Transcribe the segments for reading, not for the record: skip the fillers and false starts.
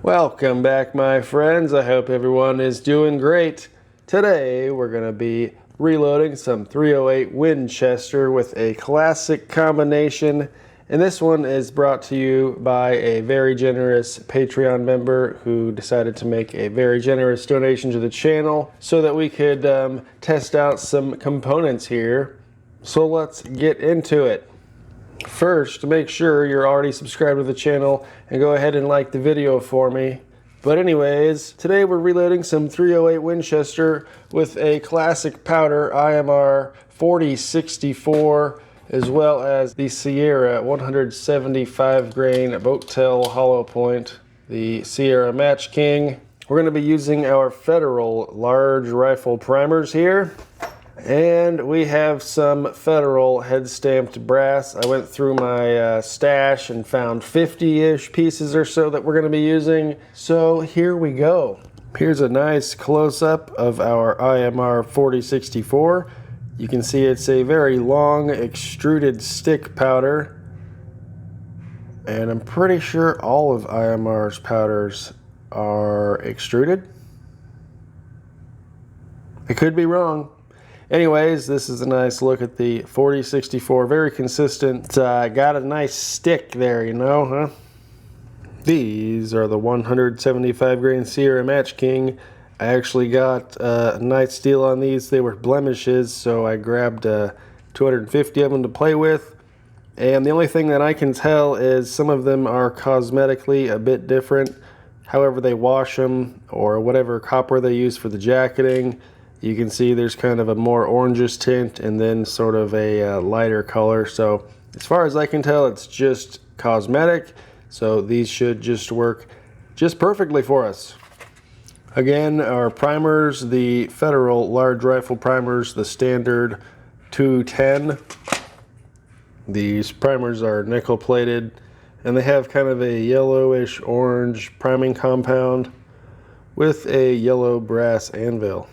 Welcome back, my friends. I hope everyone is doing great. Today we're going to be reloading some 308 Winchester with a classic combination, and this one is brought to you by a very generous Patreon member who decided to make a very generous donation to the channel so that we could test out some components here. So let's get into it. First, make sure you're already subscribed to the channel and go ahead and like the video for me. But anyways, today we're reloading some 308 Winchester with a classic powder IMR 4064, as well as the Sierra 175 grain boat tail hollow point, the Sierra Match King. We're going to be using our Federal large rifle primers here. And we have some Federal head-stamped brass. I went through my stash and found 50-ish pieces or so that we're going to be using. So here we go. Here's a nice close-up of our IMR 4064. You can see it's a very long extruded stick powder. And I'm pretty sure all of IMR's powders are extruded. I could be wrong. Anyways, this is a nice look at the 4064. Very consistent. Got a nice stick there, you know, huh? These are the 175 grain Sierra Match King. I actually got a nice deal on these. They were blemishes, so I grabbed 250 of them to play with. And the only thing that I can tell is some of them are cosmetically a bit different. However they wash them, or whatever copper they use for the jacketing. You can see there's kind of a more orangish tint and then sort of a lighter color. So as far as I can tell, it's just cosmetic. So these should just work just perfectly for us. Again, our primers, the Federal large rifle primers, the standard 210. These primers are nickel plated and they have kind of a yellowish orange priming compound with a yellow brass anvil.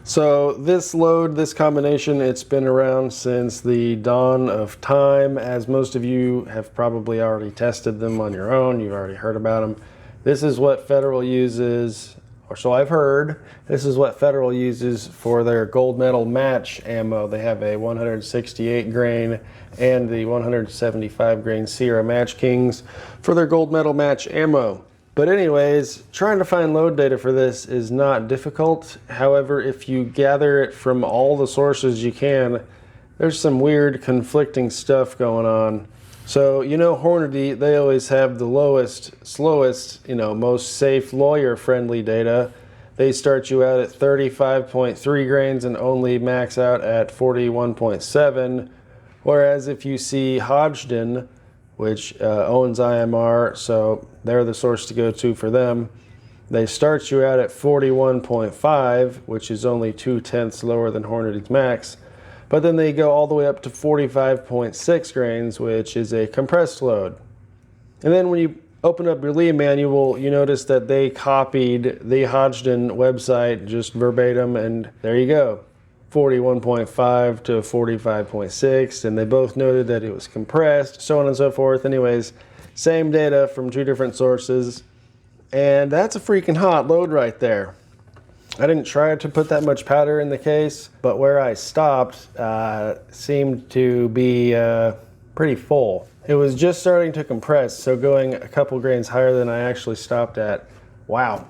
So this load, this combination, it's been around since the dawn of time. As most of you have probably already tested them on your own, you've already heard about them. This is what Federal uses, or so I've heard, this is what Federal uses for their gold medal match ammo. They have a 168 grain and the 175 grain Sierra Match Kings for their gold medal match ammo. But anyways, trying to find load data for this is not difficult. However, if you gather it from all the sources you can, there's some weird conflicting stuff going on. So, you know, Hornady, they always have the lowest, slowest, most safe lawyer-friendly data. They start you out at 35.3 grains and only max out at 41.7. Whereas if you see Hodgdon, which owns IMR, so they're the source to go to for them. They start you out at 41.5, which is only 0.2 lower than Hornady's max, but then they go all the way up to 45.6 grains, which is a compressed load. And then when you open up your Lee manual, you notice that they copied the Hodgdon website just verbatim, and there you go. 41.5 to 45.6, and they both noted that it was compressed, so on and so forth. Anyways, same data from two different sources, and that's a freaking hot load right there. I didn't try to put that much powder in the case, but where I stopped seemed to be pretty full. It was just starting to compress, so going a couple grains higher than I actually stopped at. Wow.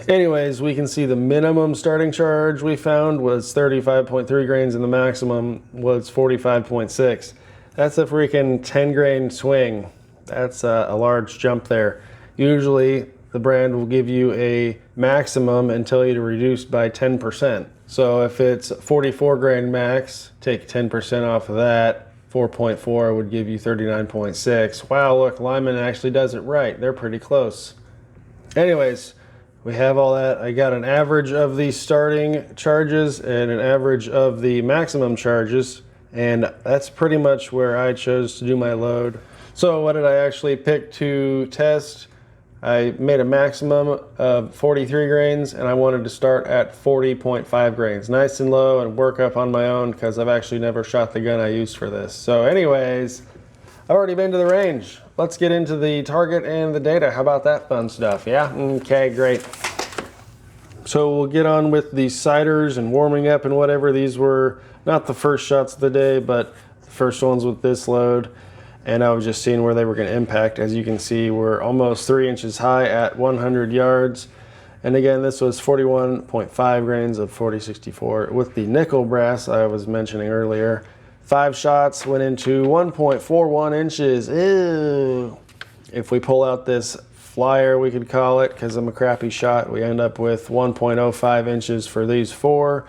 Anyways, we can see the minimum starting charge we found was 35.3 grains and the maximum was 45.6. That's a freaking 10 grain swing. That's a large jump there. Usually the brand will give you a maximum and tell you to reduce by 10%. So if it's 44 grain max, take 10% off of that. 4.4 would give you 39.6. Wow, look, Lyman actually does it right. They're pretty close. Anyways, we have all that. I got an average of the starting charges and an average of the maximum charges, and that's pretty much where I chose to do my load. So what did I actually pick to test? I made a maximum of 43 grains and I wanted to start at 40.5 grains. Nice and low and work up on my own because I've actually never shot the gun I used for this. So anyways, I've already been to the range. Let's get into the target and the data. How about that fun stuff? Yeah? Okay, great. So we'll get on with the ciders and warming up and whatever. These were not the first shots of the day, but the first ones with this load. And I was just seeing where they were going to impact. As you can see, we're almost 3 inches high at 100 yards. And again, this was 41.5 grains of 4064 with the nickel brass I was mentioning earlier. 5 shots went into 1.41 inches. Ew. If we pull out this flyer, we could call it, because I'm a crappy shot, we end up with 1.05 inches for these 4.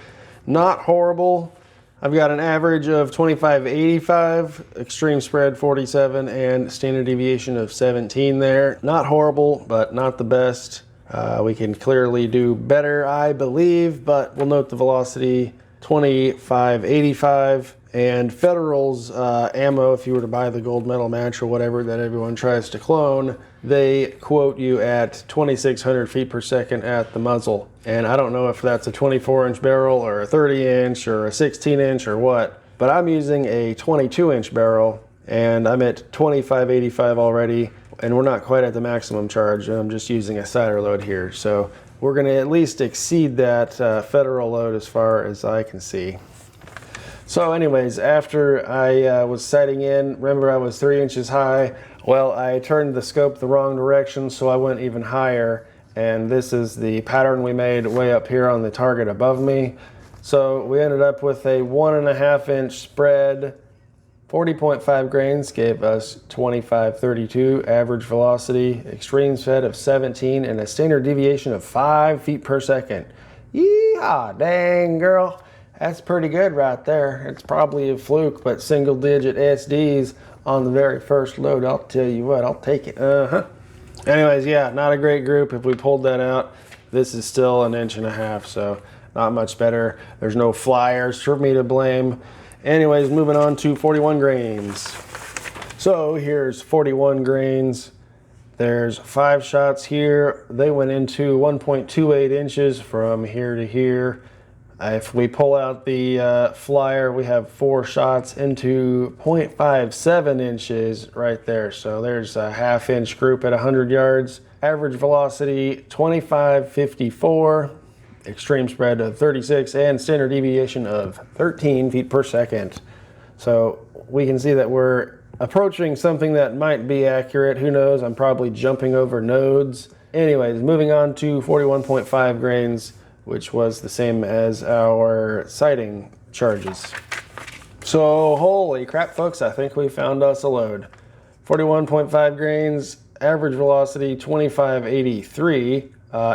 Not horrible. I've got an average of 25.85, extreme spread 47, and standard deviation of 17 there. Not horrible, but not the best. We can clearly do better, I believe, but we'll note the velocity 25.85. And Federal's ammo, if you were to buy the gold medal match or whatever that everyone tries to clone, they quote you at 2,600 feet per second at the muzzle. And I don't know if that's a 24-inch barrel or a 30-inch or a 16-inch or what, but I'm using a 22-inch barrel, and I'm at 25.85 already, and we're not quite at the maximum charge. I'm just using a cider load here. So we're going to at least exceed that Federal load as far as I can see. So anyways, after I was sighting in, remember I was 3 inches high. Well, I turned the scope the wrong direction, so I went even higher. And this is the pattern we made way up here on the target above me. So we ended up with a 1.5 inch spread. 40.5 grains gave us 25.32 average velocity, extreme spread of 17, and a standard deviation of 5 feet per second. Yeehaw, dang girl. That's pretty good right there. It's probably a fluke, but single digit SDs on the very first load, I'll tell you what, I'll take it. Anyways, yeah, not a great group. If we pulled that out, this is still 1.5 inches, so not much better. There's no flyers for me to blame. Anyways, moving on to 41 grains. So here's 41 grains. There's 5 shots here. They went into 1.28 inches from here to here. If we pull out the flyer, we have 4 shots into 0.57 inches right there. So there's a 1/2 inch group at 100 yards. Average velocity 25.54, extreme spread of 36, and standard deviation of 13 feet per second. So we can see that we're approaching something that might be accurate. Who knows? I'm probably jumping over nodes. Anyways, moving on to 41.5 grains, which was the same as our sighting charges. So holy crap, folks, I think we found us a load. 41.5 grains, average velocity 25.83.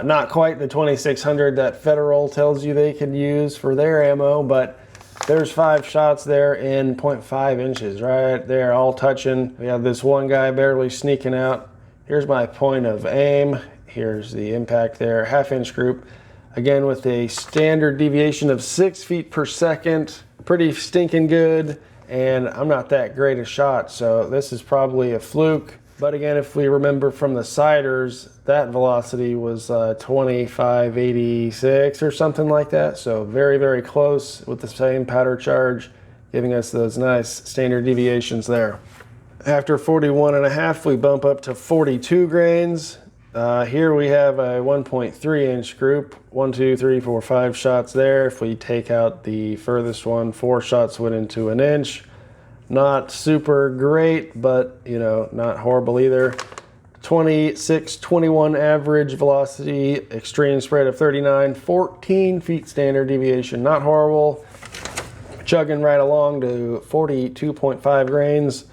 Not quite the 2,600 that Federal tells you they could use for their ammo, but there's 5 shots there in 0.5 inches, right there, all touching. We have this one guy barely sneaking out. Here's my point of aim. Here's the impact there, 1/2 inch group. Again, with a standard deviation of 6 feet per second, pretty stinking good, and I'm not that great a shot, so this is probably a fluke. But again, if we remember from the ciders, that velocity was 25.86 or something like that, so very, very close with the same powder charge, giving us those nice standard deviations there. After 41.5, we bump up to 42 grains. Here we have a 1.3 inch group, 1, 2, 3, 4, 5 shots there. If we take out the furthest one, 4 shots went into 1 inch. Not super great, but you know, not horrible either. 26.21 average velocity, extreme spread of 39, 14 feet standard deviation, not horrible. Chugging right along to 42.5 grains.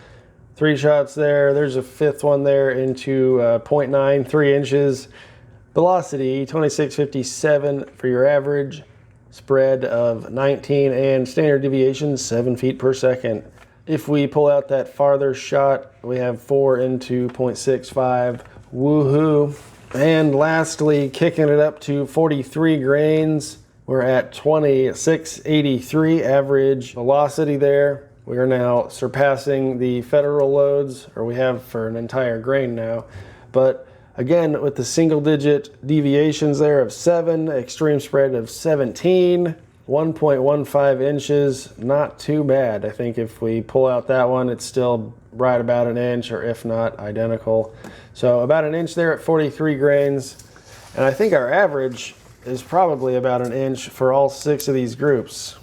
3 shots there. There's a 5th one there into 0.93 inches. Velocity 26.57 for your average. Spread of 19 and standard deviation 7 feet per second. If we pull out that farther shot, we have 4 into 0.65. Woohoo. And lastly, kicking it up to 43 grains. We're at 26.83 average velocity there. We are now surpassing the Federal loads, or we have for an entire grain now. But again, with the single digit deviations there of 7, extreme spread of 17, 1.15 inches, not too bad. I think if we pull out that one, it's still right about an inch, or if not identical. So about an inch there at 43 grains. And I think our average is probably about an inch for all 6 of these groups.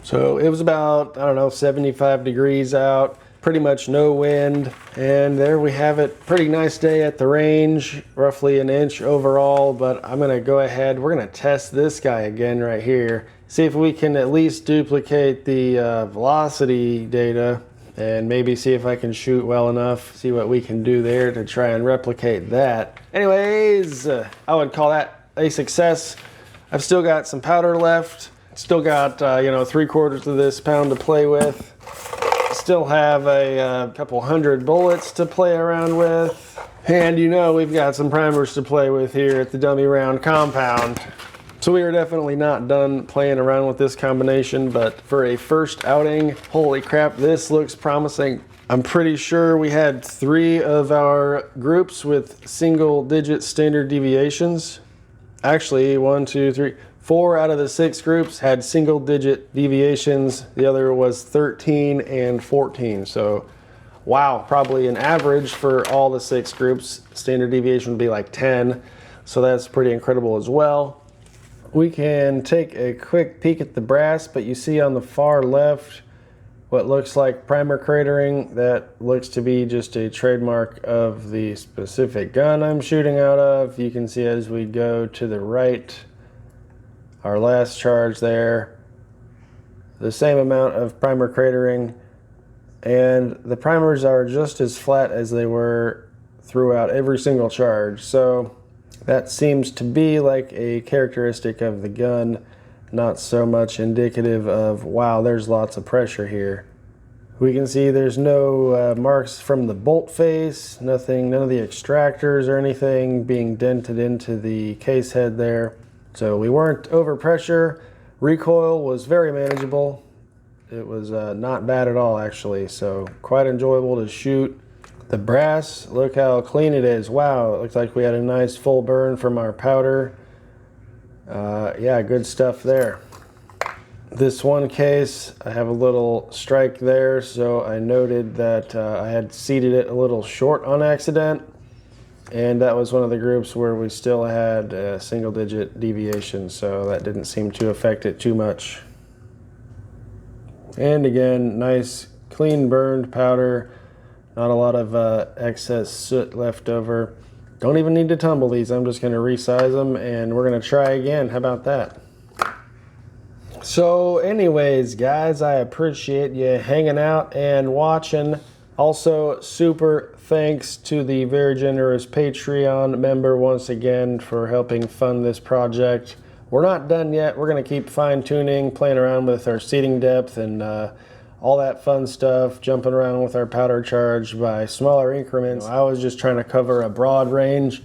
So it was about, I don't know, 75 degrees out, pretty much no wind. And there we have it. Pretty nice day at the range, roughly an inch overall, but I'm gonna go ahead, we're gonna test this guy again right here. See if we can at least duplicate the velocity data, and maybe see if I can shoot well enough, see what we can do there to try and replicate that. Anyways, I would call that a success. I've still got some powder left. Still got, you know, 3/4 of this pound to play with. Still have a couple hundred bullets to play around with. And you know, we've got some primers to play with here at the dummy round compound. So we are definitely not done playing around with this combination, but for a first outing, holy crap, this looks promising. I'm pretty sure we had 3 of our groups with single-digit standard deviations. Actually, 1, 2, 3, 4 out of the 6 groups had single-digit deviations. The other was 13 and 14. So, wow, probably an average for all the 6 groups. Standard deviation would be like 10. So that's pretty incredible as well. We can take a quick peek at the brass, but you see on the far left what looks like primer cratering. That looks to be just a trademark of the specific gun I'm shooting out of. You can see as we go to the right, our last charge there, the same amount of primer cratering, and the primers are just as flat as they were throughout every single charge. So that seems to be like a characteristic of the gun, not so much indicative of, wow, there's lots of pressure here. We can see there's no marks from the bolt face, nothing, none of the extractors or anything being dented into the case head there. So we weren't over pressure. Recoil was very manageable. It was not bad at all, actually, so quite enjoyable to shoot. The brass, look how clean it is. Wow, it looks like we had a nice full burn from our powder. Yeah, good stuff there. This one case, I have a little strike there, so I noted that I had seated it a little short on accident, and that was one of the groups where we still had a single-digit deviation, so that didn't seem to affect it too much. And again, nice clean burned powder. Not a lot of excess soot left over. Don't even need to tumble these. I'm just going to resize them and we're going to try again. How about that? So anyways, guys, I appreciate you hanging out and watching. Also, super thanks to the very generous Patreon member once again for helping fund this project. We're not done yet. We're going to keep fine-tuning, playing around with our seating depth and all that fun stuff, jumping around with our powder charge by smaller increments. I was just trying to cover a broad range,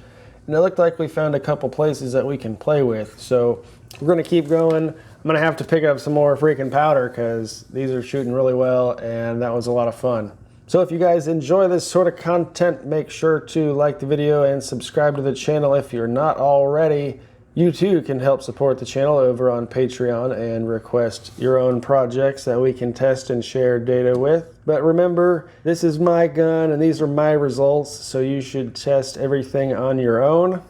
and it looked like we found a couple places that we can play with. So we're going to keep going. I'm going to have to pick up some more freaking powder because these are shooting really well, and that was a lot of fun. So if you guys enjoy this sort of content, make sure to like the video and subscribe to the channel if you're not already. You too can help support the channel over on Patreon and request your own projects that we can test and share data with. But remember, this is my gun and these are my results, so you should test everything on your own.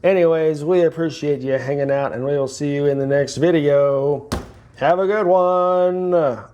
Anyways, we appreciate you hanging out and we will see you in the next video. Have a good one.